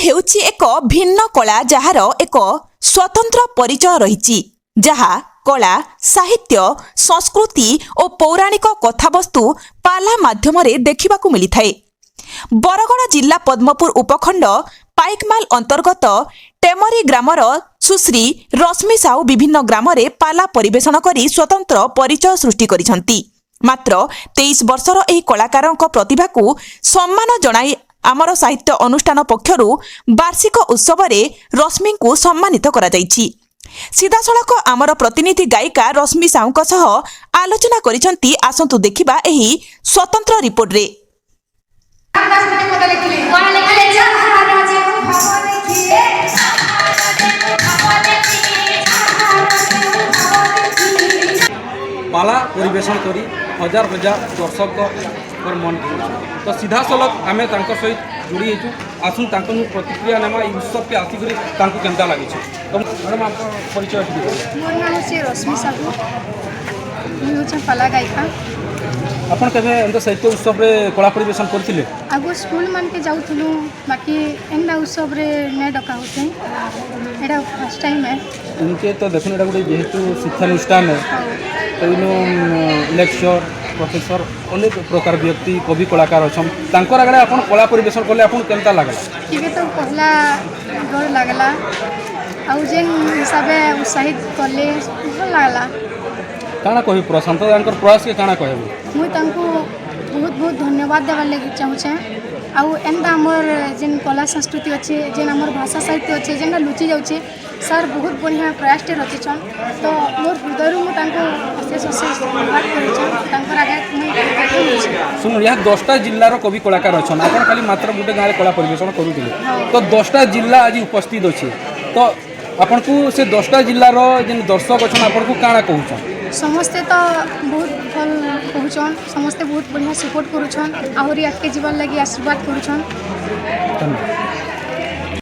ହେଉଛି ଏକ ଭିନ୍ନ କଳା ଯାହାର ଏକ ସ୍ୱତନ୍ତ୍ର ପରିଚୟ ରହିଛି ଯାହା କଳା ସାହିତ୍ୟ ସଂସ୍କୃତି ଓ ପୌରାଣିକ କଥାବସ୍ତୁ ପାଲା ମାଧ୍ୟମରେ ଦେଖିବାକୁ ମିଳିଥାଏ। ବରଗଡ଼ ଜିଲ୍ଲା ପଦ୍ମପୁର ଉପଖଣ୍ଡ ପାଇକମାଲ ଅନ୍ତର୍ଗତ ଟେମରି ଗ୍ରାମର ସୁଶ୍ରୀ ରଶ୍ମି ସାହୁ ବିଭିନ୍ନ ଗ୍ରାମରେ ପାଲା ପରିବେଷଣ କରି ସ୍ୱତନ୍ତ୍ର ପରିଚୟ ସୃଷ୍ଟି କରିଛନ୍ତି। ମାତ୍ର 23 ବର୍ଷର ଏହି କଳାକାରଙ୍କ ପ୍ରତିଭାକୁ ସମ୍ମାନ ଜଣାଇ ଆମର ସାହିତ୍ୟ ଅନୁଷ୍ଠାନ ପକ୍ଷରୁ ବାର୍ଷିକ ଉତ୍ସବରେ ରଶ୍ମିଙ୍କୁ ସମ୍ମାନିତ କରାଯାଇଛି। ସିଧାସଳଖ ଆମର ପ୍ରତିନିଧି ଗାୟିକା ରଶ୍ମି ସାହୁଙ୍କ ସହ ଆଲୋଚନା କରିଛନ୍ତି। ଆସନ୍ତୁ ଦେଖିବା ଏହି ସ୍ୱତନ୍ତ୍ର ରିପୋର୍ଟରେ। पाला परिवेशन करी हजार हजार दर्शक मन तो सीधा सलख आम सहित जोड़ी आसू प्रतिक्रिया नेमा उत्सव के आसिक केमता लगी तो मैडम आप परिचय मोर नाम से रश्मि साहू हूँ पाला गायिका। आपन केबे एंदा साहित्य उत्सव रे कला परिवेशन करथिले? आगो स्कूल मान के जाउथलु बाकी एंदा उत्सव रे नै डका होते एडा फर्स्ट टाइम है इनके तो देखने एडा गुडी जेहेतु शिक्षानुष्ठान है तो इनो लेक्चर प्रोफेसर अनेक प्रकार व्यक्ति कवि कलाकार अछन तांकर आगले आपन कला परिवेशन करले आपन केमता लागला? केबे तो पहला डर लागला आउ जेन हिसाबे उत्साहित करले भल लागला। काना कहि प्रशांत तांकर प्रयास के काना कहबो? मुई तांको बहुत बहुत धन्यवाद देवार लगी चाहूँ। आउ एंदा आमर जेन कला संस्कृति अच्छे जेन आमर भाषा साहित्य अच्छे जेनटा लुचि जाऊे सर बहुत बढ़िया प्रयासटे रचिछन तो मोर हृदय मु तांको अशेष अशेष धन्यवाद कर आगे सुन यहाँ 10टा जिल्लार कवि कलाकार अच्छन आपन खाली मात्र गोटे गाँव कला परिवेशन करुले तो 10टा जिल्ला आज उपस्थित अच्छे तो आपन को से 10टा जिल्लार जेन दर्शक अच्छन आपन को काना कहूछन? समस्ते तो बहुत भल कहूछन समस्ते बहुत बढ़िया सपोर्ट करुछन आहरी आगे जीवन लगी आशीर्वाद करुछन।